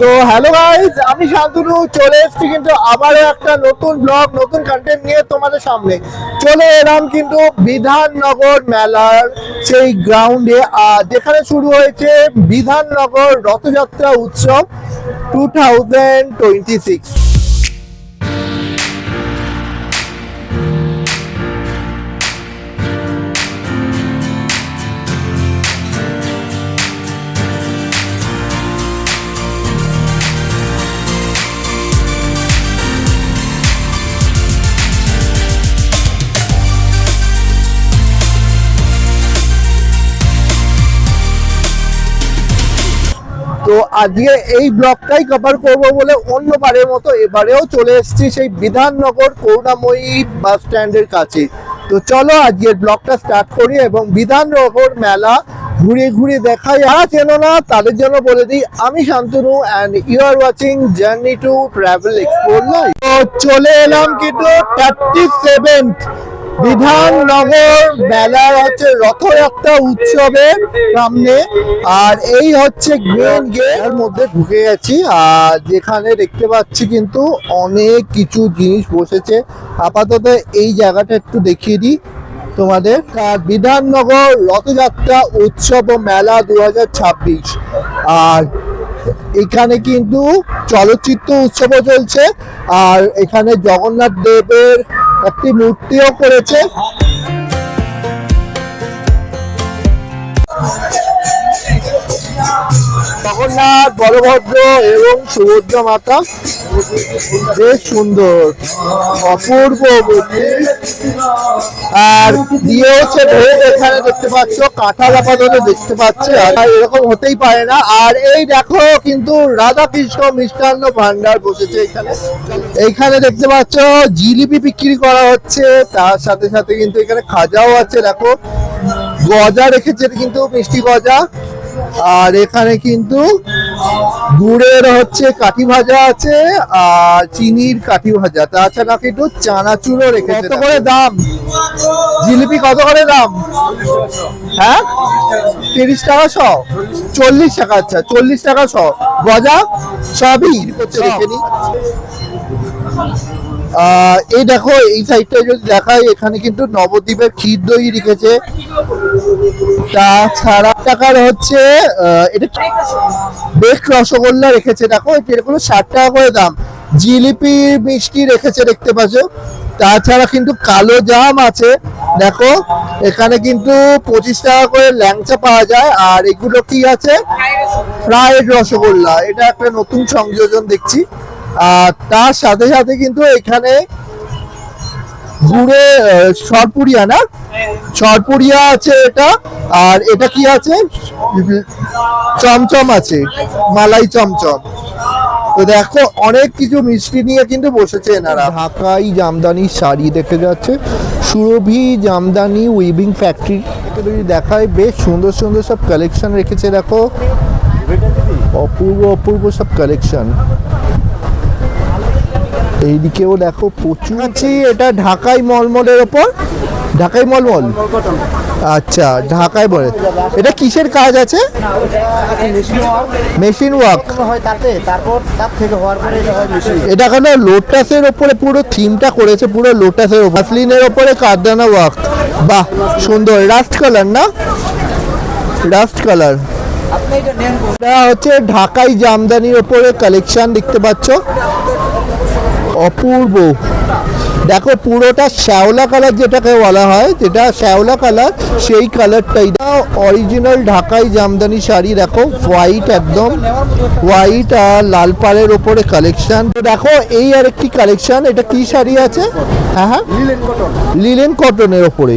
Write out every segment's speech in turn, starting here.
তো hello guys, আমি শান্তনু চলে এসেছি কিন্তু আবারও একটা নতুন ব্লগ নতুন কন্টেন্ট নিয়ে তোমাদের সামনে চলে এলাম কিন্তু বিধাননগর মেলার সেই গ্রাউন্ডে, যেখানে শুরু হয়েছে বিধাননগর রথযাত্রা উৎসব 2026। তো আজকে এই ব্লগটাই কভার করব বলে অন্যবারের মতো এবারেও চলে এসেছি সেই বিধাননগর করুণাময়ী বাস স্ট্যান্ডের কাছে। তো চলো আজকের ব্লগটা স্টার্ট করি এবং বিধাননগর মেলা ঘুরে ঘুরে দেখাই। যারা চেনো না তাদের জন্য বলে দিই, আমি Shantanu and you are watching journey to travel explore life. তো চলে এলাম কিন্তু 37th বিধাননগর মেলার হচ্ছে রথযাত্রা উৎসবের সামনে, আর এই হচ্ছে মেন গেটের মধ্যে ঢুকে গেছি। আর যেখানে দেখতে পাচ্ছি কিন্তু অনেক কিছু জিনিস বসেছে। আপাতত এই জায়গাটা একটু দেখিয়ে দিই তোমাদের। বিধাননগর রথযাত্রা উৎসব ও মেলা 2026, আর এখানে কিন্তু চলচ্চিত্র উৎসবও চলছে, আর এখানে জগন্নাথ দেবের একটি মূর্তিও করেছে। জগন্নাথ, বলভদ্র এবং সুভদ্রা মাতা, বেশ সুন্দর অপূর্ব মূর্তি। আর দিয়ে হচ্ছে ভোগ এখানে দেখতে পাচ্ছ, কাঁঠাল আপাতত দেখতে পাচ্ছে, আর এরকম হতেই পারে না। আর এই দেখো কিন্তু রাধাকৃষ্ণ মিষ্টান্ন ভান্ডার বসেছে এখানে। এইখানে দেখতে পাচ্ছ জিলিপি বিক্রি করা হচ্ছে, তার সাথে সাথে কিন্তু এখানে খাজাও আছে। দেখো গজা রেখেছে কিন্তু, মিষ্টি গজা। আর এখানে কিন্তু গুড়ের হচ্ছে কাঠি ভাজা আছে, আর চিনির কাঠি ভাজা, তাছাড়া কিন্তু চানাচুরও রেখেছে। কত করে দাম জিলিপি? কত করে দাম? হ্যাঁ, 30 টাকা শ, 40 টাকা। আচ্ছা, 40 টাকা শ। গজা সবই রেখে নি। এই দেখো এই সাইডটা যদি দেখাই, এখানে কিন্তু নবদ্বীপের ক্ষীর দই রেখেছে। তাছাড়া টাকার হচ্ছে এটা বেশ রসগোল্লা রেখেছে। দেখো এরকম 60 টাকা করে দাম। জিলিপি মিষ্টি রেখেছে দেখতে পাচ্ছ। তাছাড়া কিন্তু কালো জাম আছে। দেখো এখানে কিন্তু 25 টাকা করে ল্যাংচা পাওয়া যায়। আর এগুলো কি আছে? ফ্রাইড রসগোল্লা। এটা একটা নতুন সংযোজন দেখছি। আর তার সাথে সাথে কিন্তু এখানে গুড়ে সরপুরিয়া, না সরপুরিয়া আছে এটা। আর এটা কি আছে? চমচম আছে, মালাই চমচম। তো দেখো অনেক কিছু মিষ্টি নিয়ে কিন্তু বসেছে এনারা। ঢাকাই জামদানি শাড়ি দেখে যাচ্ছে, সুরভি জামদানি উইভিং ফ্যাক্টরি যদি দেখায়, বেশ সুন্দর সুন্দর সব কালেকশন রেখেছে। দেখো অপূর্ব অপূর্ব সব কালেকশন। এইদিকেও দেখো প্রচুর আছে। এটা ঢাকাই মলমলের ওপর, ঢাকাই মলমল। আচ্ছা, ঢাকায় বলে। এটা কিসের কাজ আছে? Machine work. এটা কেন লোটাসের ওপরে পুরো থিমটা করেছে, পুরো লোটাসের ওপর, মাসলিনের ওপরে কারদানা ওয়ার্ক। বাহ সুন্দর। রাস্ট কালার, না রাস্ট কালার। এটা হচ্ছে ঢাকাই জামদানির ওপরে কালেকশন দেখতে পাচ্ছ, অপূর্ব। দেখো পুরোটা শ্যাওলা কালার, যেটাকে বলা হয়, যেটা শ্যাওলা কালার, সেই কালারটাই। অরিজিনাল ঢাকাই জামদানি শাড়ি। দেখো হোয়াইট, একদম হোয়াইট আর লাল পাড়ের ওপরে কালেকশন। দেখো এই আর একটি কালেকশন। এটা কি শাড়ি আছে? হ্যাঁ হ্যাঁ, লিলেন কটনের ওপরে।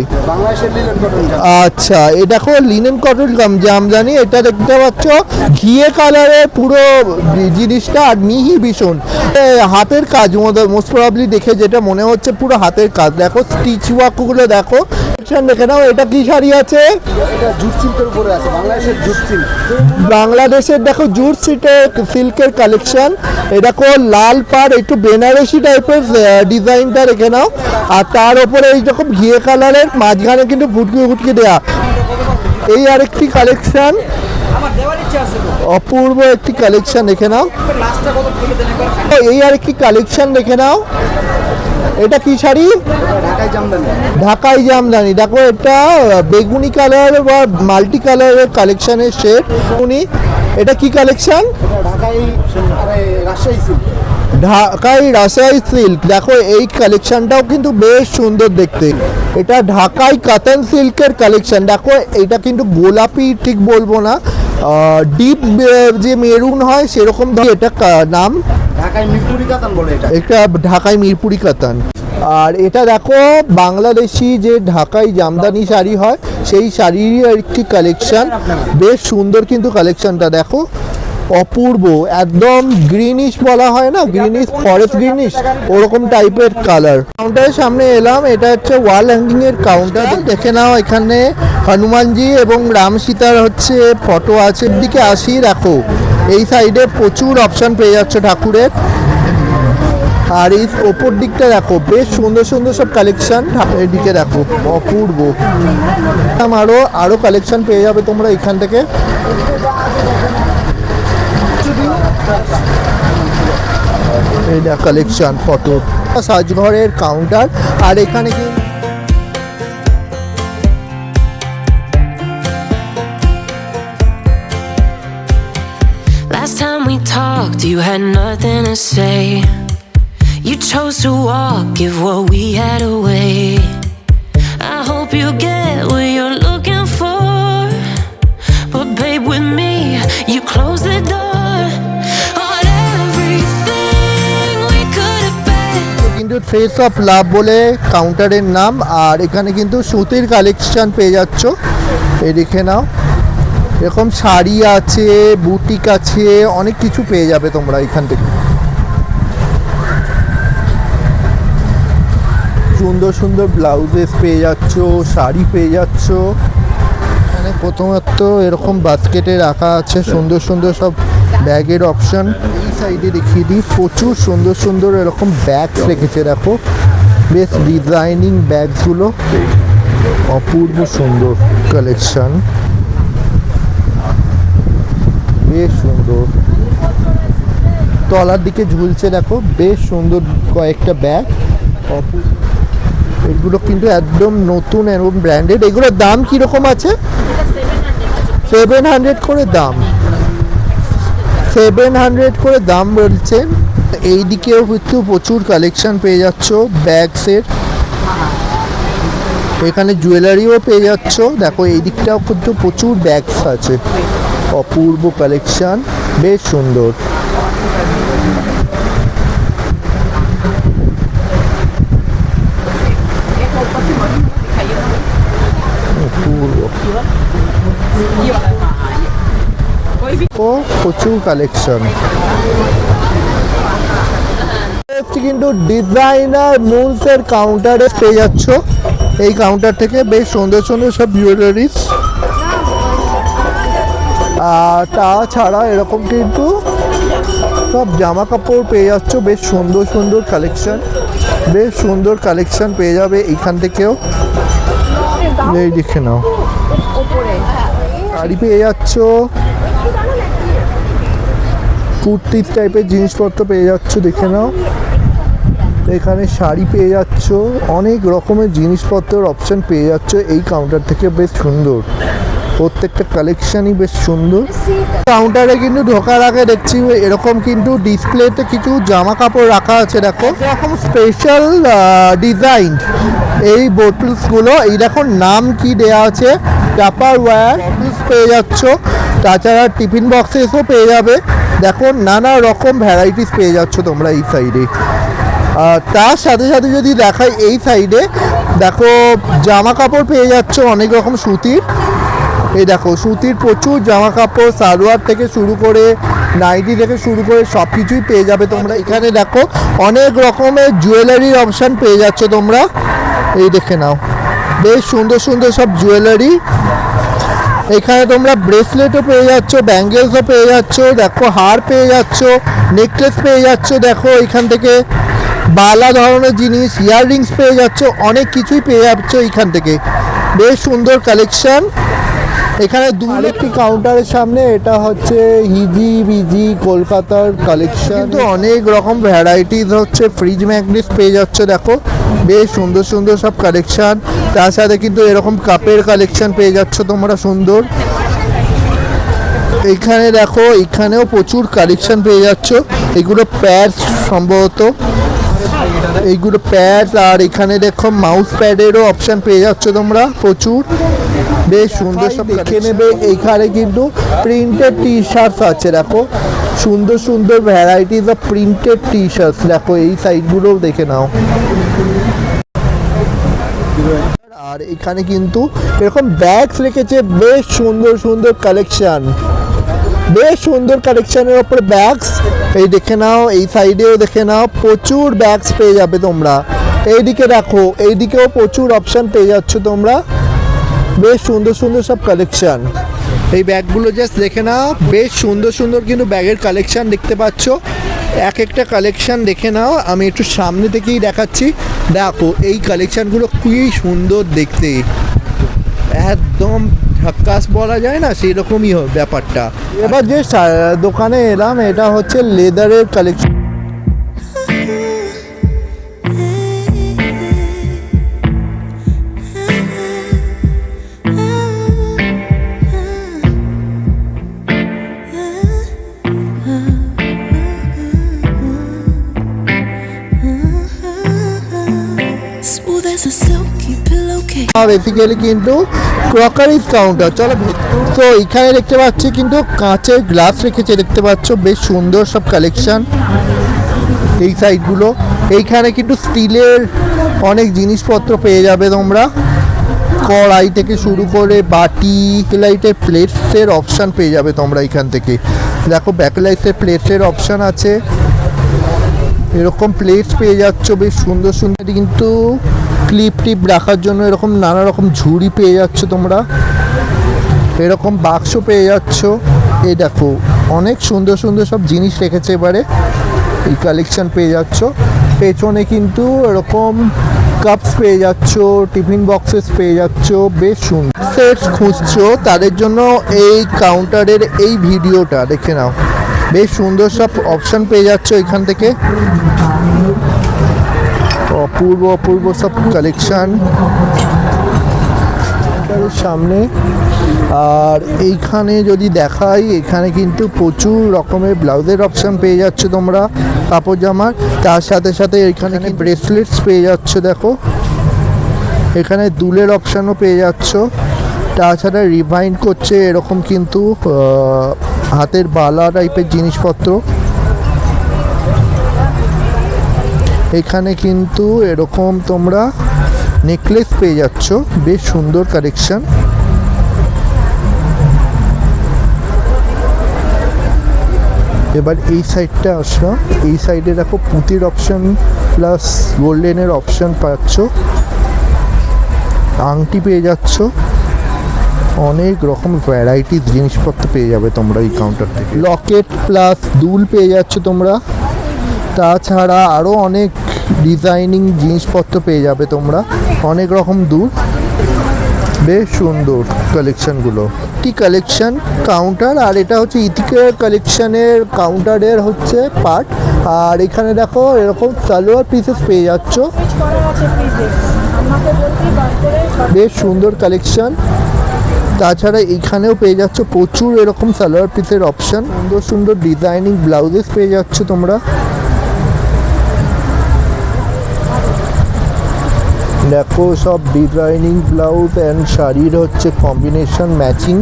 আচ্ছা, এ দেখো লিনেন কটন জামদানি। এটা দেখতে পাচ্ছ ঘিয়ে কালারের পুরো জিনিসটা, আর মিহি ভীষণ হাতের কাজ মোস্ট প্রবাবলি দেখে যেটা মনে হচ্ছে পুরো হাতের কাজ। দেখো স্টিচ ওয়ার্ক গুলো দেখো, দেখে নাও। এটা কি শাড়ি আছে? বাংলাদেশের দেখো জুট সিল্কের কালেকশন। এটা দেখো লাল পাড়, একটু বেনারসি টাইপের ডিজাইনটা রেখে নাও। আর তার উপরে এই রকম ঘিয়ে কালারের, মাঝখানে কিন্তু ফুটকি ফুটকি দেয়া। এই আরেকটি কালেকশন, অপূর্ব একটি কালেকশন দেখে নাও। এই আর একটি কালেকশন দেখে নাও। এটা কি শাড়ি? ঢাকাই জামদানি। দেখো এটা বেগুনি কালার বা মাল্টি কালারের কালেকশনের শেড। উনি এটা কি কালেকশন? ঢাকাই রাজশাহী সিল্ক। দেখো এই কালেকশনটাও কিন্তু বেশ সুন্দর দেখতে। এটা ঢাকাই কটন সিল্কের কালেকশন। দেখো এটা কিন্তু গোলাপি ঠিক বলবো না, ডিপ যে মেরুন হয় সেরকম। এটা নাম ঢাকাই মিরপুরি কাতান বলে। এটা ঢাকাই মিরপুরি কাতান। আর এটা দেখো বাংলাদেশি যে ঢাকাই জামদানি শাড়ি হয় সেই শাড়ির একটি কালেকশন। বেশ সুন্দর কিন্তু কালেকশনটা দেখো, অপূর্ব। একদম গ্রিনিশ বলা হয় না, গ্রিনিশ ফরেস্ট গ্রিনিশ, ওরকম টাইপের কালার। কাউন্টারের সামনে এলাম। এটা হচ্ছে ওয়াল হ্যাঙ্গিং এর কাউন্টার। দেখে নাও এখানে হনুমানজি এবং রাম সীতার হচ্ছে ফটো আছে। দিকে আসি, দেখো এই সাইডে প্রচুর অপশন পেয়ে যাচ্ছে ঠাকুরের। আর এই ওপর দিকটা দেখো বেশ সুন্দর সুন্দর সব কালেকশন। এদিকে দেখো অপূর্ব। আরো কালেকশন পেয়ে যাবে তোমরা এখান থেকে। এই দেখ কালেকশন ফটো, সাজঘরের কাউন্টার। আর এখানে কি Last time we talked, you had nothing to say. You chose to walk, give what we had away. I hope you get what you're looking for, but babe, with me, you close the door on everything we could have been. কিন্তু trace of love বলে কাউন্টারের নাম। আর এখানে কিন্তু সুতির collection পেয়ে যাচ্ছ। এই দেখে নাও, এরকম শাড়ি আছে, বুটিক আছে, অনেক কিছু পেয়ে যাবে তোমরা এখান থেকে। সুন্দর সুন্দর ব্লাউজেস পেয়ে যাচ্ছ, শাড়ি পেয়ে যাচ্ছ। এখানে প্রথমত এরকম বাস্কেটে রাখা আছে সুন্দর সুন্দর সব ব্যাগের অপশন। এই সাইডে দেখিয়ে দিই, প্রচুর সুন্দর সুন্দর এরকম ব্যাগ রেখেছে। দেখো বেশ ডিজাইনিং ব্যাগগুলো, অপূর্ব সুন্দর কালেকশন, বেশ সুন্দর। তলার দিকে ঝুলছে দেখো বেশ সুন্দর কয়েকটা ব্যাগ। এগুলো কিন্তু একদম নতুন এবং ব্র্যান্ডেড। এগুলোর দাম কিরকম আছে? 700 করে দাম, 700 করে দাম বলছেন। এই দিকেও কিন্তু প্রচুর কালেকশন পেয়ে যাচ্ছ ব্যাগসের। এখানে জুয়েলারিও পেয়ে যাচ্ছ। দেখো এই দিকটাও কিন্তু প্রচুর ব্যাগস আছে, অপূর্ব কালেকশন, বেশ সুন্দর। প্রচুর কালেকশন কিন্তু ডিজাইনার মুলসের কাউন্টারে পেয়ে যাচ্ছ। এই কাউন্টার থেকে বেশ সুন্দর সুন্দর সব জুয়েলারিস। আর তাছাড়া এরকম কিন্তু সব জামা কাপড় পেয়ে যাচ্ছ, বেশ সুন্দর সুন্দর কালেকশন, বেশ সুন্দর কালেকশন পেয়ে যাবে এইখান থেকেও। এই দেখে নাও, শাড়ি পেয়ে যাচ্ছ, কুর্তির টাইপের জিনিসপত্র পেয়ে যাচ্ছ, দেখে নাও। এখানে শাড়ি পেয়ে যাচ্ছ, অনেক রকমের জিনিসপত্রের অপশন পেয়ে যাচ্ছ এই কাউন্টার থেকে। বেশ সুন্দর, প্রত্যেকটা কালেকশনই বেশ সুন্দর। কাউন্টারে কিন্তু ঢোকার আগে দেখছি এরকম কিন্তু ডিসপ্লেতে কিছু জামা কাপড় রাখা আছে। দেখো এরকম স্পেশাল ডিজাইন এই বোটলসগুলো। এই দেখো নাম কি দেওয়া আছে, টাপারওয়্যার বটলস পেয়ে যাচ্ছ। তাছাড়া টিফিন বক্সেসও পেয়ে যাবে। দেখো নানা রকম ভ্যারাইটিস পেয়ে যাচ্ছ তোমরা এই সাইডে। তার সাথে সাথে যদি দেখাই এই সাইডে দেখো জামা কাপড় পেয়ে যাচ্ছ অনেক রকম সুতির। এই দেখো সুতির প্রচুর জামা কাপড়, সালোয়ার থেকে শুরু করে নাইটি থেকে শুরু করে সব কিছুই পেয়ে যাবে তোমরা এখানে। দেখো অনেক রকমের জুয়েলারির অপশান পেয়ে যাচ্ছ তোমরা, এই দেখে নাও বেশ সুন্দর সুন্দর সব জুয়েলারি। এখানে তোমরা ব্রেসলেটও পেয়ে যাচ্ছ, ব্যাঙ্গেলসও পেয়ে যাচ্ছ, দেখো হার পেয়ে যাচ্ছ, নেকলেস পেয়ে যাচ্ছ। দেখো এখান থেকে বালা ধরনের জিনিস, ইয়াররিংস পেয়ে যাচ্ছ, অনেক কিছুই পেয়ে যাচ্ছ এইখান থেকে। বেশ সুন্দর কালেকশন। এখানে আরেকটি কাউন্টারের সামনে, এটা হচ্ছে হিজি বিজি কলকাতার কালেকশন, কিন্তু অনেক রকম ভ্যারাইটিস হচ্ছে ফ্রিজ ম্যাগনেট পেয়ে যাচ্ছে। দেখো বেশ সুন্দর সুন্দর সব কালেকশন, তার সাথে কিন্তু এরকম কাপের কালেকশন পেয়ে যাচ্ছ তোমরা সুন্দর। এখানে দেখো এখানেও প্রচুর কালেকশন পেয়ে যাচ্ছ, এগুলো প্যাড সম্ভবত, এইগুলো প্যাড। আর এখানে দেখো মাউস প্যাডেরও অপশন পেয়ে যাচ্ছ তোমরা প্রচুর, বেশ সুন্দর সব দেখে নেবে। এইখানে কিন্তু প্রিন্টেড টি শার্টস আছে, দেখো সুন্দর সুন্দর varieties of printed T shorts. দেখো এই সাইডগুলোও দেখে নাও। আর এখানে কিন্তু এরকম ব্যাগস রেখেছে, বেশ সুন্দর সুন্দর কালেকশন, বেশ সুন্দর কালেকশনের ওপর ব্যাগস। এই দেখে নাও, এই সাইডেও দেখে নাও, প্রচুর ব্যাগস পেয়ে যাবে তোমরা। এইদিকে দেখো, এইদিকেও প্রচুর অপশন পেয়ে যাচ্ছ তোমরা, বেশ সুন্দর সুন্দর সব কালেকশন। এই ব্যাগগুলো জাস্ট দেখে নাও, বেশ সুন্দর সুন্দর কিন্তু ব্যাগের কালেকশন দেখতে পাচ্ছ। এক একটা কালেকশন দেখে নাও, আমি একটু সামনে থেকেই দেখাচ্ছি। দেখো এই কালেকশনগুলো খুবই সুন্দর দেখতে, একদম ঝাক্কাস বলা যায় না, সেই রকমই ব্যাপারটা। এবার যে দোকানে এলাম, এটা হচ্ছে লেদারের collection. Smooth as a silky pillowcase. Basically কিন্তু ক্রকারিজ কাউন্টার। চলো, তো এখানে দেখতে পাচ্ছি কিন্তু কাঁচের গ্লাস রেখেছে, দেখতে পাচ্ছ বেশ সুন্দর সব কালেকশন এই সাইডগুলো। এইখানে কিন্তু স্টিলের অনেক জিনিসপত্র পেয়ে যাবে তোমরা, কড়াই থেকে শুরু করে বাটি, লাইটের প্লেটসের অপশান পেয়ে যাবে তোমরা এখান থেকে। দেখো ব্যাকলাইটের প্লেটসের অপশান আছে, এরকম প্লেটস পেয়ে যাচ্ছ বেশ সুন্দর সুন্দর, কিন্তু ক্লিপ টিপ রাখার জন্য এরকম নানা রকম ঝুড়ি পেয়ে যাচ্ছ তোমরা, এরকম বাক্স পেয়ে যাচ্ছ। এই দেখো অনেক সুন্দর সুন্দর সব জিনিস রেখেছে, এবারে এই কালেকশন পেয়ে যাচ্ছ। পেছনে কিন্তু এরকম কাপস পেয়ে যাচ্ছ, টিফিন বক্সেস পেয়ে যাচ্ছ, বেশ সুন্দর। সেটস খুঁজছো তাদের জন্য এই কাউন্টারের এই ভিডিওটা দেখে নাও, বেশ সুন্দর সব অপশান পেয়ে যাচ্ছ এখান থেকে, অপূর্ব অপূর্ব সব কালেকশান সামনে। আর এইখানে যদি দেখাই, এখানে কিন্তু প্রচুর রকমের ব্লাউজের অপশান পেয়ে যাচ্ছ তোমরা, কাপড় জামার। তার সাথে সাথে এখানে ব্রেসলেটস পেয়ে যাচ্ছ, দেখো এখানে দুলের অপশানও পেয়ে যাচ্ছ। তাছাড়া রিভাইন্ড করছে এরকম কিন্তু হাতের বালা টাইপের জিনিসপত্র। এখানে কিন্তু এরকম তোমরা নেকলেস পেয়ে যাচ্ছ, বেশ সুন্দর কালেকশন। এবার এই সাইডটা আসলাম, এই সাইডে দেখো পুঁতির অপশান প্লাস গোল্ডেনের অপশান পাচ্ছ, আংটি পেয়ে যাচ্ছ, অনেক রকম ভ্যারাইটিস জিনিসপত্র পেয়ে যাবে তোমরা এই কাউন্টার থেকে। লকেট প্লাস দুল পেয়ে যাচ্ছ তোমরা, তাছাড়া আরও অনেক ডিজাইনিং জিনিসপত্র পেয়ে যাবে তোমরা, অনেক রকম দুল, বেশ সুন্দর কালেকশানগুলো। কি কালেকশান কাউন্টার, আর এটা হচ্ছে ইথিকের কালেকশানের কাউন্টারের হচ্ছে পার্ট। আর এখানে দেখো এরকম সালোয়ার পিসেস পেয়ে যাচ্ছ, বেশ সুন্দর কালেকশান। তাছাড়া এখানেও পেয়ে যাচ্ছ প্রচুর এরকম সালোয়ার পিসের অপশান, সুন্দর সুন্দর ডিজাইনিং ব্লাউজেস পেয়ে যাচ্ছ তোমরা। দেখো সব ডিজাইনিং ব্লাউজ অ্যান্ড শাড়ির হচ্ছে কম্বিনেশন ম্যাচিং,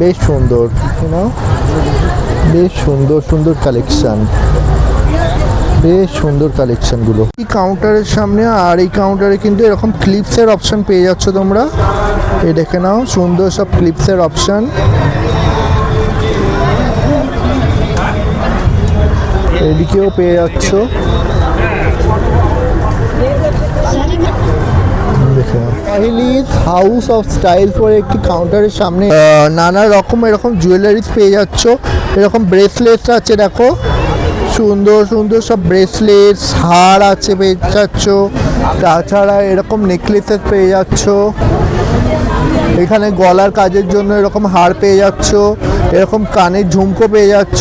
বেশ সুন্দর, না বেশ সুন্দর সুন্দর কালেকশান, বেশ সুন্দর কালেকশানগুলো এই কাউন্টারের সামনে। আর এই কাউন্টারে কিন্তু এরকম ক্লিপসের অপশান পেয়ে যাচ্ছ তোমরা, এই দেখে নাও সুন্দর সব ক্লিপসের অপশান। এদিকেও পেয়ে যাচ্ছ, কাহিলিস হাউস অফ স্টাইল পরে একটি কাউন্টারের সামনে নানা রকম এরকম জুয়েলারিস পেয়ে যাচ্ছ, এরকম ব্রেসলেটস আছে, দেখো সুন্দর সুন্দর সব ব্রেসলেটস, হার আছে পেয়ে যাচ্ছ। তাছাড়া এরকম নেকলেসেস পেয়ে যাচ্ছ, এখানে গলার কাজের জন্য এরকম হার পেয়ে যাচ্ছ, এরকম কানের ঝুমকো পেয়ে যাচ্ছ,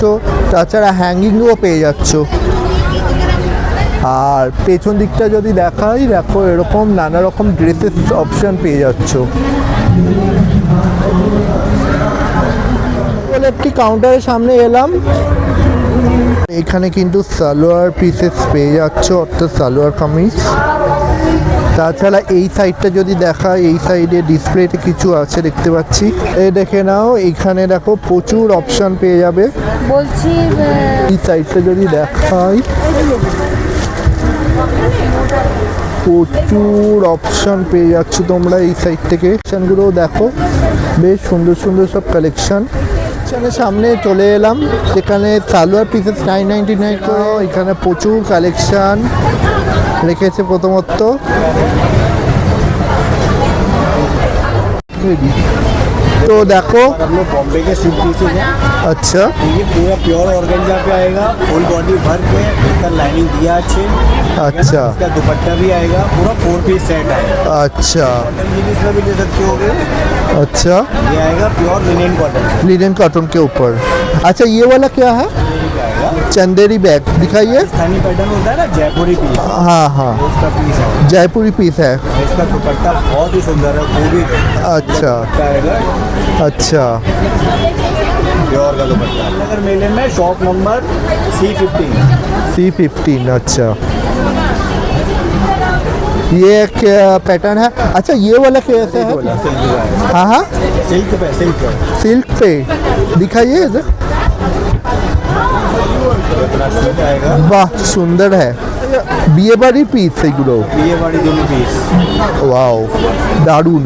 তাছাড়া হ্যাঙ্গিংও পেয়ে যাচ্ছ। আর পেছন দিকটা যদি দেখাই, দেখো এরকম নানা রকম ড্রেসেস অপশন পেয়ে যাচ্ছ। একটি কাউন্টারের সামনে এলাম, এখানে কিন্তু সালোয়ার পিসেস পেয়ে যাচ্ছ, অর্থাৎ সালোয়ার কামিজ। তাছাড়া এই সাইডটা যদি দেখা, এই সাইডে ডিসপ্লেতে কিছু আছে দেখতে পাচ্ছি, এই দেখে নাও, এইখানে দেখো প্রচুর অপশন পেয়ে যাবে। বলছি এই সাইডটা যদি দেখাই, প্রচুর অপশন পেয়ে যাচ্ছ তোমরা এই সাইড থেকে। অপশনগুলোও দেখো, বেশ সুন্দর সুন্দর সব কালেকশন। সামনে চলে এলাম, যেখানে সালোয়ার পিসেস 999 করে, এখানে প্রচুর কালেকশন রেখেছে। প্রথমত तो देखो हम लोग बॉम्बे के सूट पीसेज हैं। अच्छा ये पूरा प्योर ऑर्गेन्जा पे आएगा, फुल बॉडी भर के भीतर लाइनिंग दिया अच्छे। अच्छा इसका दुपट्टा भी आएगा, पूरा 4 पीस सेट आएगा। अच्छा कॉटन जीन्स में भी ले सकते होगे। अच्छा ये आएगा pure linen cotton. Linen cotton के ऊपर। अच्छा ये वाला क्या है? चंदेरी बैग दिखाइए। राजस्थानी पैटर्न होता है ना, जयपुरी पीस, हाँ हाँ उसका पीस है। जयपुरी पीस है। इसका दुपट्टा बहुत ही सुंदर है, वो भी अच्छा दुपट्टा आएगा अच्छा प्योर का दुपट्टा। नगर मेले में शॉप नंबर C15। C15। अच्छा ये क्या पैटर्न है? अच्छा ये वाला कैसा है? हाँ हाँ सिल्क पे सिल्क पे दिखाइए इधर। इतना सूट आएगा। বাহ সুন্দর है। বিয়ে বাড়ির পিস এগুলো। ये वाली दोनों पीस वाओ दारुण।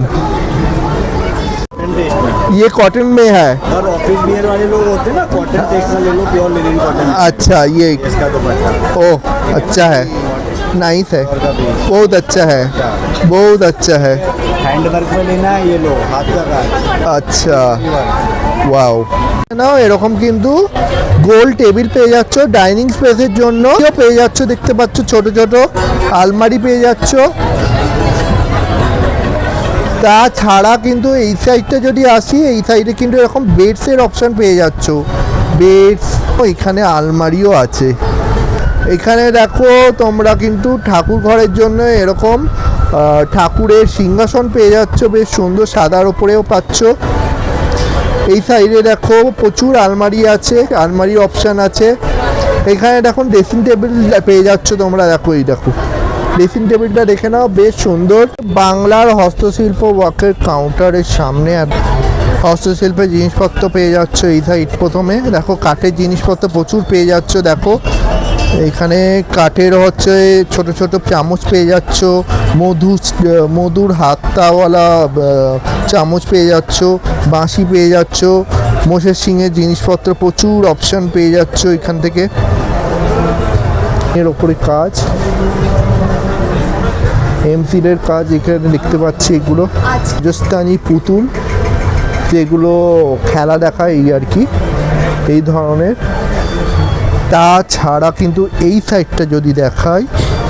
टेस्ट में। ये कॉटन में है। और ऑफिस वियर वाले लोग होते हैं ना, कॉटन टेक्स में ले लो, प्योर लिनन कॉटन। अच्छा ये इसका दुपट्टा ओह अच्छा है, नाइस है, और का पीस। बहुत अच्छा है, बहुत अच्छा है। हैंड वर्क में लेना है, ये लो हाथ का काज। আচ্ছা ওয়াও নাও, এরকম কিন্তু গোল টেবিল পেয়ে যাচ্ছ ডাইনিং স্পেসের জন্য, পেয়ে যাচ্ছ দেখতে পাচ্ছ ছোট ছোট আলমারি পেয়ে যাচ্ছ। তাছাড়া কিন্তু এই সাইডটা যদি আসি, এই সাইডে কিন্তু এরকম বেডসের অপশন পেয়ে যাচ্ছ, বেডস, এখানে আলমারিও আছে। এখানে দেখো তোমরা কিন্তু ঠাকুর ঘরের জন্য এরকম ঠাকুরের সিংহাসন পেয়ে যাচ্ছ, বেশ সুন্দর, সাদার ওপরেও পাচ্ছ। এই সাইডে দেখো প্রচুর আলমারি আছে, আলমারির অপশান আছে। এখানে দেখো ড্রেসিং টেবিল পেয়ে যাচ্ছ তোমরা, দেখো এই দেখো ড্রেসিং টেবিলটা দেখে নাও, বেশ সুন্দর। বাংলার হস্তশিল্প ওয়ার্কের কাউন্টারের সামনে আর হস্তশিল্পের জিনিসপত্র পেয়ে যাচ্ছ এই সাইড। প্রথমে দেখো কাঠের জিনিসপত্র প্রচুর পেয়ে যাচ্ছ, দেখো এখানে কাঠের হচ্ছে ছোট ছোট চামচ পেয়ে যাচ্ছ, মধুর হাততাওয়ালা চামচ পেয়ে যাচ্ছ, বাঁশি পেয়ে যাচ্ছ, মোষের শিঙের জিনিসপত্র, প্রচুর অপশান পেয়ে যাচ্ছ এখান থেকে। এর ওপরে কাজ, এমসিলের কাজ এখানে দেখতে পাচ্ছি। এগুলো রাজস্থানি পুতুল, যেগুলো খেলা দেখায় এই আর কি, এই ধরনের। তাছাড়া কিন্তু এই সাইডটা যদি দেখাই,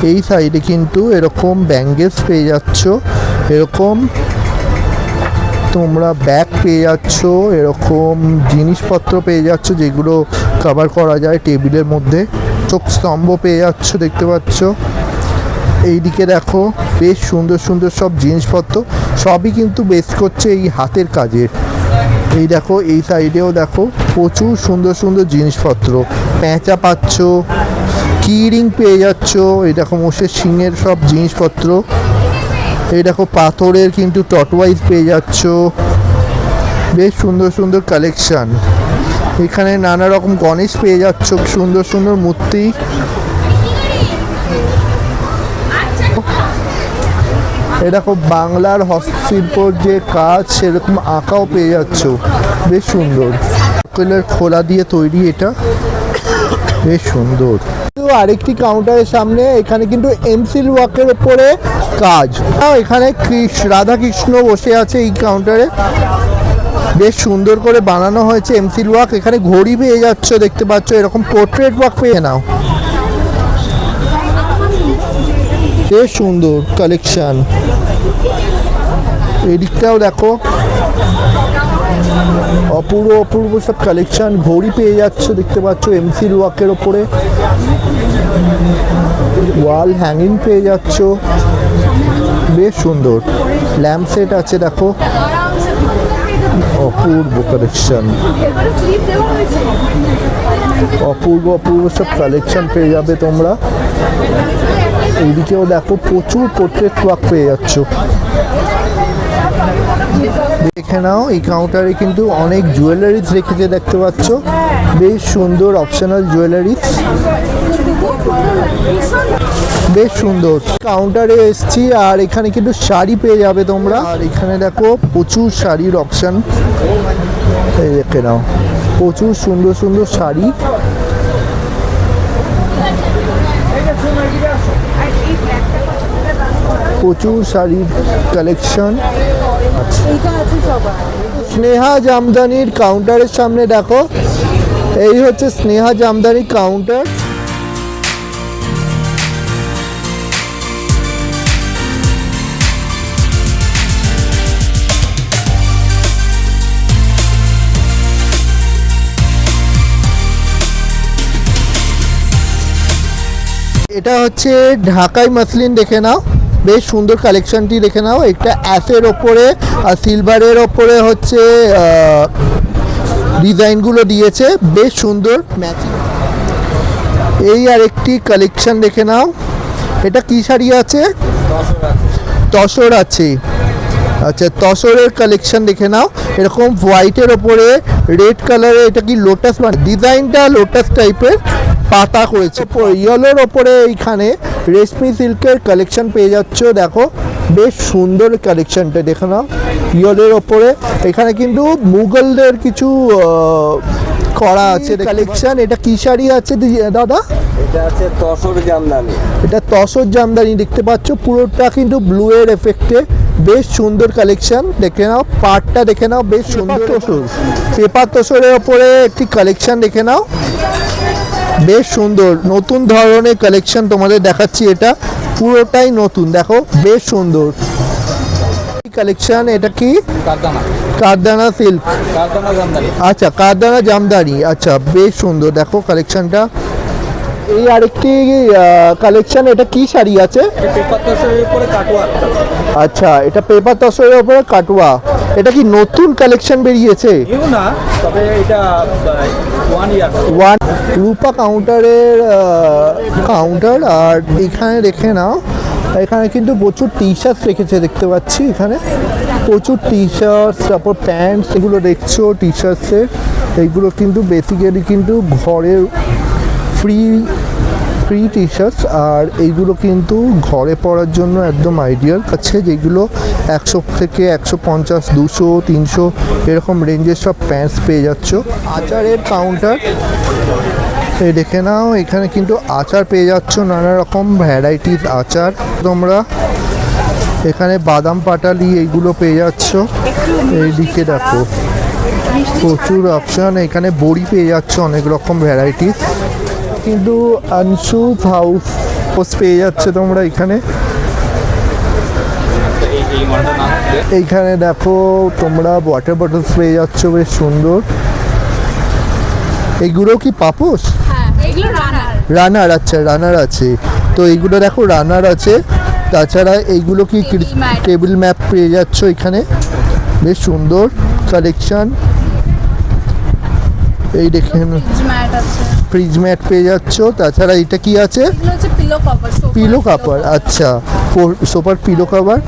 এই সাইডে কিন্তু এরকম ব্যাঙ্গেলস পেয়ে যাচ্ছ, এরকম তোমরা ব্যাগ পেয়ে যাচ্ছ, এরকম জিনিসপত্র পেয়ে যাচ্ছ যেগুলো কভার করা যায় টেবিলের মধ্যে। চোখ স্তম্ভ পেয়ে যাচ্ছ দেখতে পাচ্ছ। এইদিকে দেখো বেশ সুন্দর সুন্দর সব জিনিসপত্র, সবই কিন্তু বেস করছে এই হাতের কাজের। এই দেখো এই সাইডেও দেখো প্রচুর সুন্দর সুন্দর জিনিসপত্র, প্যাঁচা পাচ্ছ, কি রিং পেয়ে যাচ্ছ, এই দেখো মোষের শিঙের সব জিনিসপত্র। এই দেখো পাথরের কিন্তু টটওয়াইজ পেয়ে যাচ্ছ, বেশ সুন্দর সুন্দর কালেকশান। এখানে নানা রকম গণেশ পেয়ে যাচ্ছ, সুন্দর সুন্দর মূর্তি। এ দেখো বাংলার হস্তশিল্পর যে কাজ সেরকম আঁকাও পেয়ে যাচ্ছ, বেশ সুন্দর। খোলা দিয়ে তৈরি, এটা বেশ সুন্দর। আরেকটি কাউন্টারের সামনে, এখানে কিন্তু এমসিল ওয়ার্কের উপরে কাজ। এখানে রাধা কৃষ্ণ বসে আছে এই কাউন্টারে, বেশ সুন্দর করে বানানো হয়েছে এমসিল ওয়ার্ক। এখানে ঘড়ি পেয়ে যাচ্ছ দেখতে পাচ্ছ, এরকম পোর্ট্রেট ওয়ার্ক পেয়ে নাও, বেশ সুন্দর কালেকশন। এদিকটাও দেখো অপূর্ব অপূর্ব সব কালেকশন, ঘড়ি পেয়ে যাচ্ছ দেখতে পাচ্ছ এমসি ওয়াকের ওপরে, ওয়াল হ্যাঙ্গিং পেয়ে যাচ্ছ, বেশ সুন্দর। ল্যাম্প সেট আছে দেখো, অপূর্ব কালেকশন, অপূর্ব অপূর্ব সব কালেকশন পেয়ে যাবে তোমরা। এইদিকেও দেখো প্রচুর পোর্ট্রেট ওয়ার্ক পেয়ে যাচ্ছ। দেখে নাও এই কাউন্টারে কিন্তু অনেক জুয়েলারিজ রেখেছে দেখতে পাচ্ছ, বেশ সুন্দর অপশনাল জুয়েলারিজ, বেশ সুন্দর। কাউন্টারে এসছি আর এখানে কিন্তু শাড়ি পেয়ে যাবে তোমরা। আর এখানে দেখো প্রচুর শাড়ির অপশন, এই দেখে নাও প্রচুর সুন্দর সুন্দর শাড়ি। প্রচুর শাড়ির কালেকশন। স্নেহা জামদানির কাউন্টারের সামনে দেখো, এই হচ্ছে স্নেহা জামদানির কাউন্টার। এটা হচ্ছে ঢাকাই মাসলিন, দেখে নাও বেশ সুন্দর কালেকশনটি দেখে নাও। একটা অ্যাসের ওপরে আর সিলভারের ওপরে হচ্ছে ডিজাইনগুলো দিয়েছে, বেশ সুন্দর ম্যাচিং। এই আর একটি কালেকশন দেখে নাও, এটা কি শাড়ি আছে? তসর আছে, আচ্ছা তসরের কালেকশন দেখে নাও। এরকম হোয়াইটের ওপরে রেড কালারে, এটা কি লোটাস, মানে ডিজাইনটা লোটাস টাইপের পাতা করেছে। ইয়েলোর ওপরে এইখানে রেশমি সিল্কের কালেকশন পেয়ে যাচ্ছ, দেখো বেশ সুন্দর কালেকশনটা দেখে নাও। ইয়েলোর ওপরে এখানে কিন্তু মুঘলদের কিছু করা আছে কালেকশন। এটা কি শাড়ি আছে দাদা? এটা আছে তসর জামদানি। এটা তসর জামদানি দেখতে পাচ্ছ, পুরোটা কিন্তু ব্লু এর এফেক্টে, বেশ সুন্দর কালেকশন দেখে নাও। পাটটা দেখে নাও, বেশ সুন্দর তসর, পেপার তসরের ওপরে একটি কালেকশন দেখে নাও, বেশ সুন্দর নতুন ধরনের কালেকশন তোমাদের দেখাচ্ছি। এটা পুরোটাই নতুন, দেখো বেশ সুন্দর কালেকশন। এটা কি? কারদানা সিল্ক, আচ্ছা কারদানা জামদানি, আচ্ছা বেশ সুন্দর দেখো কালেকশনটা। এই আরেকটি কালেকশন, এটা কি শাড়ি আছে? আচ্ছা এটা পেপার তসরের উপরে কাটুয়া, এটা কি নতুন কালেকশন বেরিয়েছে? ওয়ান রূপা কাউন্টারের কাউন্টার। আর এখানে দেখে নাও, এখানে কিন্তু প্রচুর টি শার্ট রেখেছে দেখতে পাচ্ছি, এখানে প্রচুর টি শার্টস, তারপর প্যান্টস, এগুলো দেখছো টি শার্টসের, এইগুলো কিন্তু বেসিক্যালি কিন্তু ঘরের ফ্রি টি শার্টস। আর এইগুলো কিন্তু ঘরে পরার জন্য একদম আইডিয়াল আছে, যেগুলো 100 থেকে 150, 200, 300 এরকম রেঞ্জের সব প্যান্টস পেয়ে যাচ্ছ। আচারের কাউন্টার, এই দেখে নাও এখানে কিন্তু আচার পেয়ে যাচ্ছ, নানা রকম ভ্যারাইটিস আচার তোমরা। এখানে বাদাম পাটালি এইগুলো পেয়ে যাচ্ছ। এইদিকে দেখো প্রচুর অপশন, এখানে বড়ি পেয়ে যাচ্ছ অনেক রকম ভ্যারাইটিস। কিন্তু আনসুস হাউস পেয়ে যাচ্ছে তোমরা এখানে। এইখানে দেখো তোমরা ওয়াটার বটলস পেয়ে যাচ্ছ, বেশ সুন্দর। এইগুলো কি পাপোশ? রানার, আচ্ছা রানার আছে তো, এইগুলো দেখো রানার আছে। তাছাড়া এইগুলো কি টেবিল ম্যাপ পেয়ে যাচ্ছ এখানে, বেশ সুন্দর কালেকশন। এই দেখেন ফ্রিজ ম্যাট পেয়ে যাচ্ছ। তাছাড়া এটা কি আছে? পিলো কভার, আচ্ছা সোফার পিলো কভার।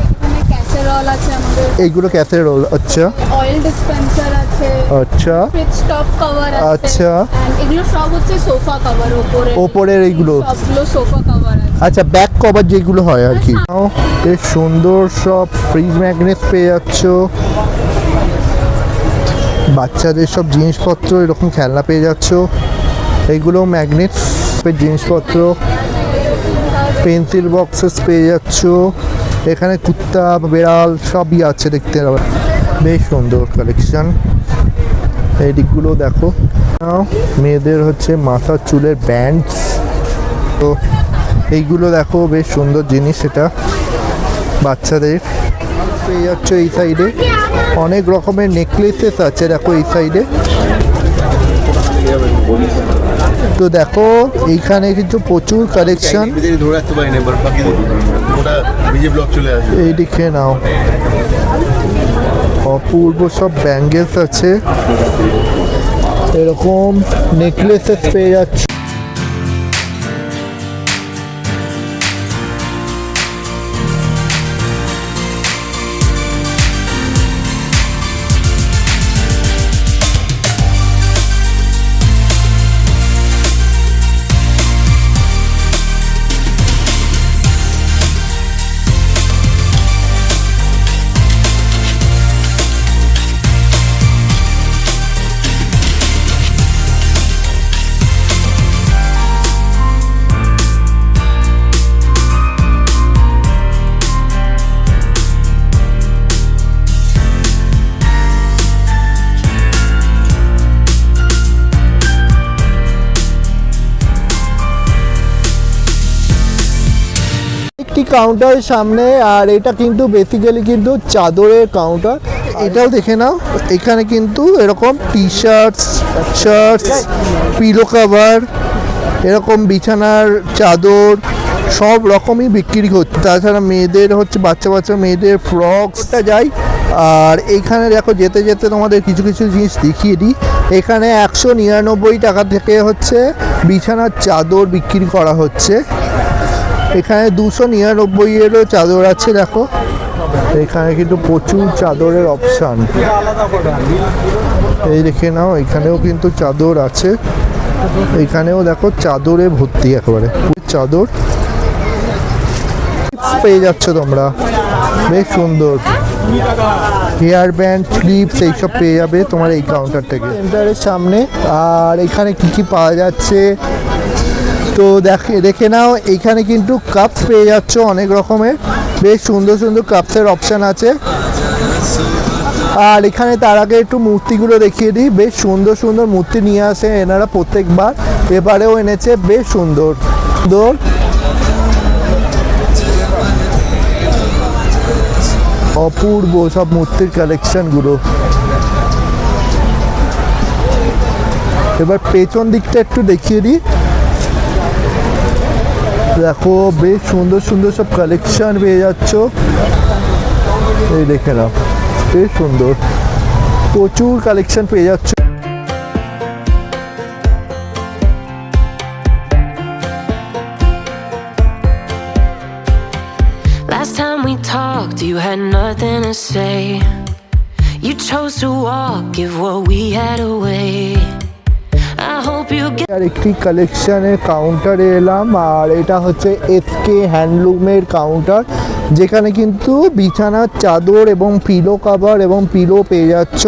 এইগুলো ক্যাসেরোল, আচ্ছা অয়েল ডিসপেন্সার আছে, আচ্ছা ফ্রিজ টপ কভার আছে, আচ্ছা এগুলো সব হচ্ছে সোফা কভার। ওপরের এইগুলো সবগুলো সোফা কভার আছে, আচ্ছা ব্যাক কভার যেগুলো হয় আর কি। বেশ সুন্দর সব ফ্রিজ ম্যাগনেট পেয়ে যাচ্ছ। বাচ্চাদের সব জিনিসপত্র, এরকম খেলনা পেয়ে যাচ্ছ। এইগুলো ম্যাগনেটস জিনিসপত্র, পেন্সিল বক্সেস পেয়ে যাচ্ছ। এখানে কুত্তা বেড়াল সবই আছে দেখতে পাবে, বেশ সুন্দর কালেকশন। এই দিকগুলো দেখো, মেয়েদের হচ্ছে মাথার চুলের ব্যান্ডস, তো এইগুলো দেখো বেশ সুন্দর জিনিস, এটা বাচ্চাদের পেয়ে যাচ্ছ এই সাইডে। অনেক রকমের নেকলেসেস আছে দেখো এই সাইডে। তো দেখো এইখানে কিন্তু প্রচুর কালেকশন। এই দেখে নাও অপূর্ব সব ব্যাঙ্গেলস আছে, এরকম নেকলেসেস পেয়ে যাচ্ছে। একটি কাউন্টারের সামনে, আর এটা কিন্তু বেসিক্যালি কিন্তু চাদরের কাউন্টার। এটাও দেখে নাও, এখানে কিন্তু এরকম টি শার্টস, পিলো কভার, এরকম বিছানার চাদর সব রকমই বিক্রি হচ্ছে। তাছাড়া মেয়েদের হচ্ছে বাচ্চা মেয়েদের ফ্রকসটা যাই। আর এইখানে দেখো যেতে যেতে তোমাদের কিছু কিছু জিনিস দেখিয়ে দিই। এখানে 199 টাকা থেকে হচ্ছে বিছানার চাদর বিক্রি করা হচ্ছে। এখানে 299-এরও চাদর আছে দেখো। এখানে কিন্তু প্রচুর চাদরের অপশান, এই দেখে নাও। এখানেও কিন্তু চাদর আছে, এখানেও দেখো চাদরে ভর্তি একেবারে চাদর পেয়ে যাচ্ছ তোমরা, বেশ সুন্দর। হেয়ার ব্যান্ড, ক্লিপস এইসব পেয়ে যাবে তোমার এই কাউন্টার থেকে, সেন্টারের সামনে। আর এখানে কি কি পাওয়া যাচ্ছে তো দেখে নাও। এইখানে কিন্তু কাপস পেয়ে যাচ্ছ অনেক রকমের, বেশ সুন্দর সুন্দর কাপসের অপশান আছে। আর এখানে তার আগে একটু মূর্তিগুলো দেখিয়ে দিই। বেশ সুন্দর সুন্দর মূর্তি নিয়ে আসে এনারা প্রত্যেকবার, এবারেও এনেছে বেশ সুন্দর সুন্দর। অপূর্ব সব মূর্তির কালেকশনগুলো। এবার পেছন দিকটা একটু দেখিয়ে দিই। দেখো বেশ সুন্দর সুন্দর সব কালেকশন পেয়ে যাচ্ছ, এই দেখে নাও বেশ সুন্দর, প্রচুর কালেকশন পেয়ে যাচ্ছ। Last time we talked, you had nothing to say. You chose to walk, give what we had away. I hope you get আর একটি কালেকশনের কাউন্টারে এলাম, আর এটা হচ্ছে এসকে হ্যান্ডলুমের কাউন্টার, যেখানে কিন্তু বিছানার চাদর এবং পিলো কভার এবং পিলো পেয়ে যাচ্ছ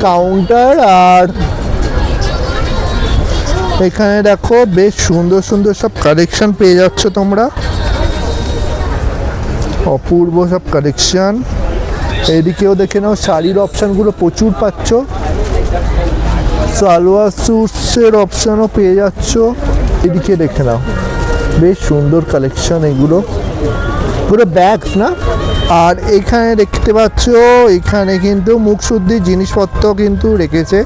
কাউন্টার। আর এখানে দেখো বেশ সুন্দর সুন্দর সব কালেকশন পেয়ে যাচ্ছ তোমরা, অপূর্ব সব কালেকশন। এদিকেও দেখে নাও শাড়ির অপশানগুলো প্রচুর পাচ্ছ, সালোয়ার স্যুটসের অপশানও পেয়ে যাচ্ছ। এদিকে দেখে নাও বেশ সুন্দর কালেকশন, এগুলো পুরো ব্যাগস না। আর এখানে দেখতে পাচ্ছ এখানে কিন্তু মুখশুদ্ধির জিনিসপত্র কিন্তু রেখেছে,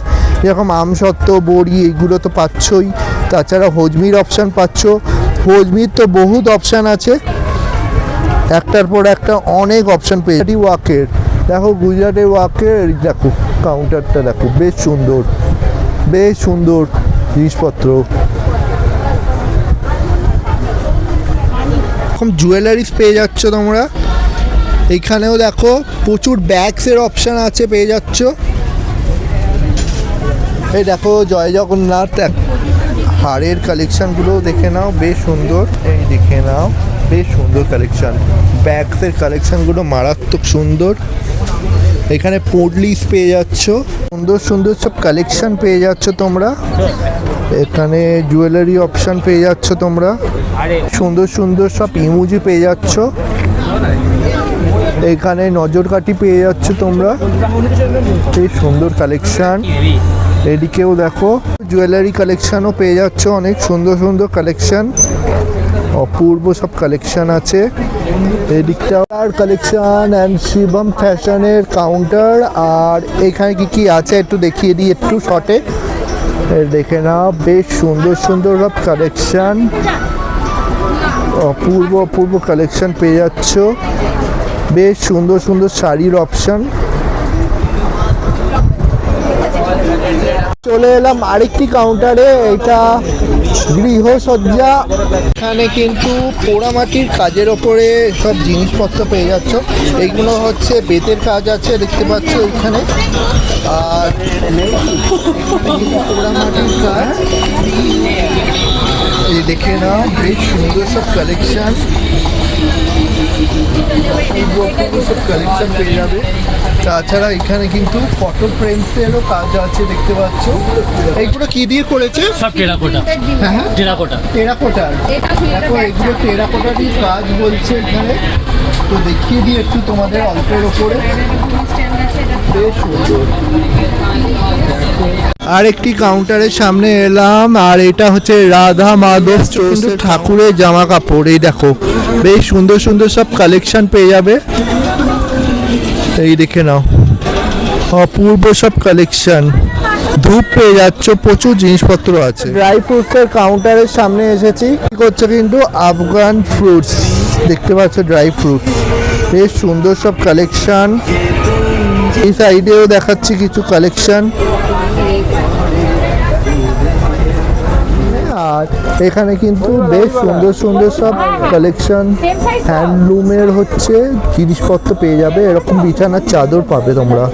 যেরকম আমসত্ত্ব, বড়ি, এগুলো তো পাচ্ছই। তাছাড়া হজমির অপশান পাচ্ছ, হজমির তো বহুত অপশান আছে, একটার পর একটা অনেক অপশান পেয়ে। ওয়াকের দেখো, গুজরাটের ওয়াকের দেখো কাউন্টারটা দেখো, বেশ সুন্দর বেশ সুন্দর জিনিসপত্র। এরকম জুয়েলারিস পেয়ে যাচ্ছ তোমরা। এইখানেও দেখো প্রচুর ব্যাগসের অপশান আছে, পেয়ে যাচ্ছ। এই দেখো জয় জগন্নাথ হারের কালেকশানগুলো দেখে নাও, বেশ সুন্দর। এই দেখে নাও বেশ সুন্দর কালেকশান, ব্যাগসের কালেকশানগুলো মারাত্মক সুন্দর। এখানে পোডলিস পেয়ে যাচ্ছ, সুন্দর সুন্দর সব কালেকশান পেয়ে যাচ্ছ তোমরা। এখানে জুয়েলারি অপশান পেয়ে যাচ্ছ তোমরা, সুন্দর সুন্দর সব ইমোজি পেয়ে যাচ্ছ। এখানে নজরকাঠি পেয়ে যাচ্ছ তোমরা, বেশ সুন্দর কালেকশান। এদিকেও দেখো জুয়েলারি কালেকশনও পেয়ে যাচ্ছ, অনেক সুন্দর সুন্দর কালেকশন, অপূর্ব সব কালেকশন আছে এদিকটা। আর কালেকশন অ্যান্ড শিবম ফ্যাশনের কাউন্টার। আর এখানে কি কি আছে একটু দেখিয়ে দিই একটু শর্টে, দেখে না, বেশ সুন্দর সুন্দর সব কালেকশন, অপূর্ব অপূর্ব কালেকশন পেয়ে যাচ্ছ, বেশ সুন্দর সুন্দর শাড়ির অপশন। চলে এলাম আরেকটি কাউন্টারে, এটা গৃহসজ্জা। এখানে কিন্তু পোড়ামাটির কাজের ওপরে সব জিনিসপত্র পেয়ে যাচ্ছ, এইগুলো হচ্ছে বেতের কাজ আছে দেখতে পাচ্ছ এখানে, আর পোড়ামাটির কাজ এই দেখে নাও, বেশ সুন্দর সব কালেকশন, সব কালেকশন পেয়ে যাবে। তাছাড়া এখানে কিন্তু ফটো ফ্রেমসেরও কাজ আছে দেখতে পাচ্ছ। এইগুলো কি দিয়ে করেছে? সব টেরাকোটা। হ্যাঁ টেরাকোটা। টেরাকোটার, দেখো এগুলো টেরাকোটারই কাজ বলছে এখানে, তো দেখিয়ে দিই একটু তোমাদের অল্পের ওপরে, বেশ সুন্দর। আর একটি কাউন্টারের সামনে এলাম, আর এটা হচ্ছে রাধা মাধব কিন্তু ঠাকুরের জামা কাপড়, এই দেখো বেশ সুন্দর সুন্দর সব কালেকশন পেয়ে যাবে, এই দেখে নাও, অপূর্ব সব কালেকশন, ধূপ পেয়ে যাচ্ছ, প্রচুর জিনিসপত্র আছে। ড্রাই ফ্রুটসের কাউন্টারের সামনে এসেছি, কি করছে কিন্তু আফগান ফ্রুটস দেখতে পাচ্ছ, ড্রাই ফ্রুট, বেশ সুন্দর সব কালেকশন। এই সাইডেও দেখাচ্ছি কিছু কালেকশন, আর এখানে কিন্তু বেশ সুন্দর সুন্দর সব কালেকশন, হ্যান্ডলুমের হচ্ছে জিনিসপত্র পেয়ে যাবে, এরকম বিছানার চাদর পাবে তোমরা।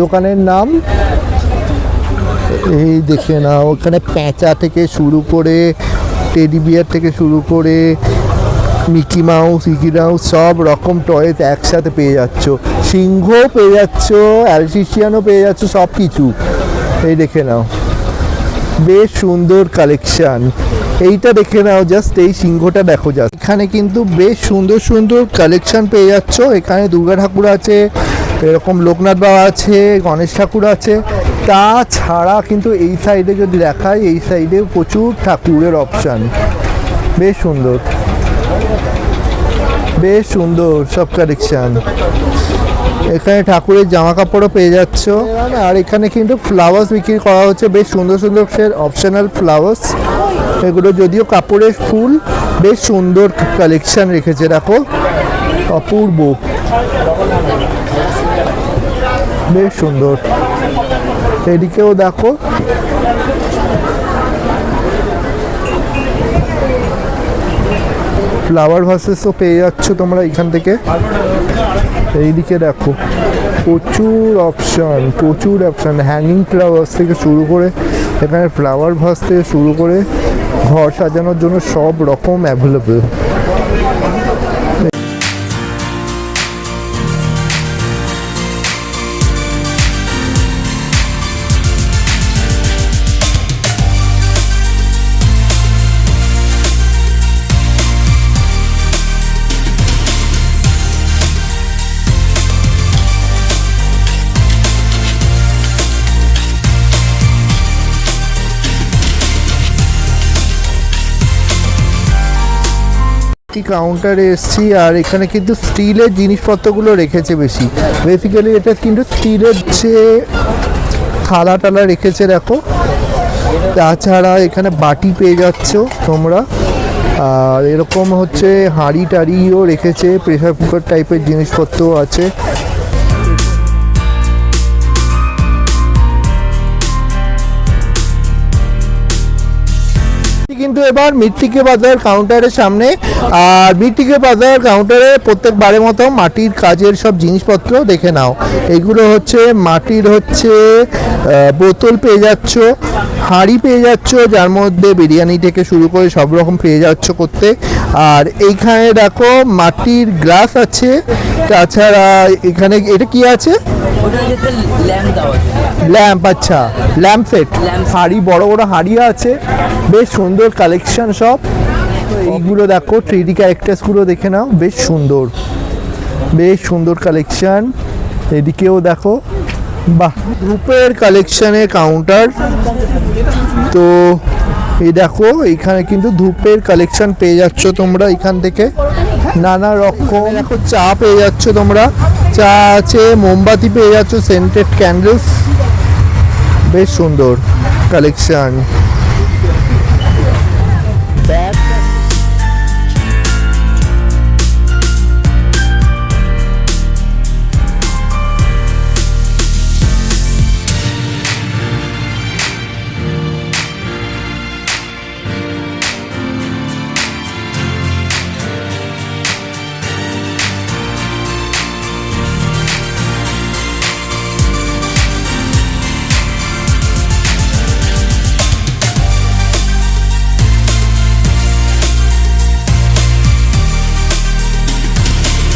দোকানের নাম এই দেখে নাও, ওখানে প্যাঁচা থেকে শুরু করে টেডি বিয়ার থেকে শুরু করে মিকি মাউস, ইকি মাউস সব রকম টয়েস একসাথে পেয়ে যাচ্ছ, সিংহ পেয়ে যাচ্ছ, অ্যালসিশিয়ানও পেয়ে যাচ্ছ, সব কিছু এই দেখে নাও, বেশ সুন্দর কালেকশন। এইটা দেখে নাও, জাস্ট এই সিংহটা দেখো জাস্ট, এখানে কিন্তু বেশ সুন্দর সুন্দর কালেকশন পেয়ে যাচ্ছ। এখানে দুর্গা ঠাকুর আছে, এরকম লোকনাথ বাবা আছে, গণেশ ঠাকুর আছে, তাছাড়া কিন্তু এই সাইডে যদি দেখায়, এই সাইডে প্রচুর ঠাকুরের অপশান, বেশ সুন্দর, বেশ সুন্দর সব কালেকশান। এখানে ঠাকুরের জামা কাপড়ও পেয়ে যাচ্ছ, আর এখানে কিন্তু ফ্লাওয়ার্স বিক্রি করা হচ্ছে, বেশ সুন্দর সুন্দর অপশনাল ফ্লাওয়ার্স, এগুলো যদিও কাপড়ের ফুল, বেশ সুন্দর কালেকশান রেখেছে, দেখো অপূর্ব, বেশ সুন্দর। এদিকেও দেখো, ফ্লাওয়ার ভাসেসও পেয়ে যাচ্ছ তোমরা এখান থেকে। এইদিকে দেখো প্রচুর অপশান, হ্যাঙ্গিং ফ্লাওয়ার্স থেকে শুরু করে, এখানে ফ্লাওয়ার ভাস থেকে শুরু করে ঘর সাজানোর জন্য সব রকম অ্যাভেলেবেল। একটি কাউন্টারে এসছি, আর এখানে কিন্তু স্টিলের জিনিসপত্রগুলো রেখেছে বেসিক্যালি এটা কিন্তু স্টিলের যে থালা টালা রেখেছে দেখো। তাছাড়া এখানে বাটি পেয়ে যাচ্ছ তোমরা, আর এরকম হচ্ছে হাঁড়ি টাড়িও রেখেছে, প্রেসার কুকার টাইপের জিনিসপত্র আছে। কিন্তু এবার মৃত্তিকে বাজার কাউন্টারের সামনে, আর মৃত্তিকে বাজার কাউন্টারে প্রত্যেকবারের মতো মাটির কাজের সব জিনিসপত্র দেখে নাও। এইগুলো হচ্ছে মাটির হচ্ছে বোতল পেয়ে যাচ্ছ, হাঁড়ি পেয়ে যাচ্ছ যার মধ্যে বিরিয়ানি থেকে শুরু করে সব রকম পেয়ে যাচ্ছ করতে। আর এইখানে দেখো মাটির গ্লাস আছে, তাছাড়া এখানে এটা কি আছে, ল্যাম্প। আচ্ছা, ল্যাম্প সেট, হাঁড়ি, বড় বড় হাঁড়ি আছে, বেশ সুন্দর কালেকশন সব। এইগুলো দেখো 3D ক্যারেক্টার্সগুলো দেখে নাও, বেশ সুন্দর কালেকশন। এদিকেও দেখো, বাহ, রূপের কালেকশনের কাউন্টার। তো এই দেখো এখানে কিন্তু ধূপের কালেকশন পেয়ে যাচ্ছ তোমরা এখান থেকে, নানা রকম। দেখো চা পেয়ে যাচ্ছ তোমরা, চা আছে, মোমবাতি পেয়ে যাচ্ছ, সেন্টেড ক্যান্ডেলস, বেশ সুন্দর কালেকশন।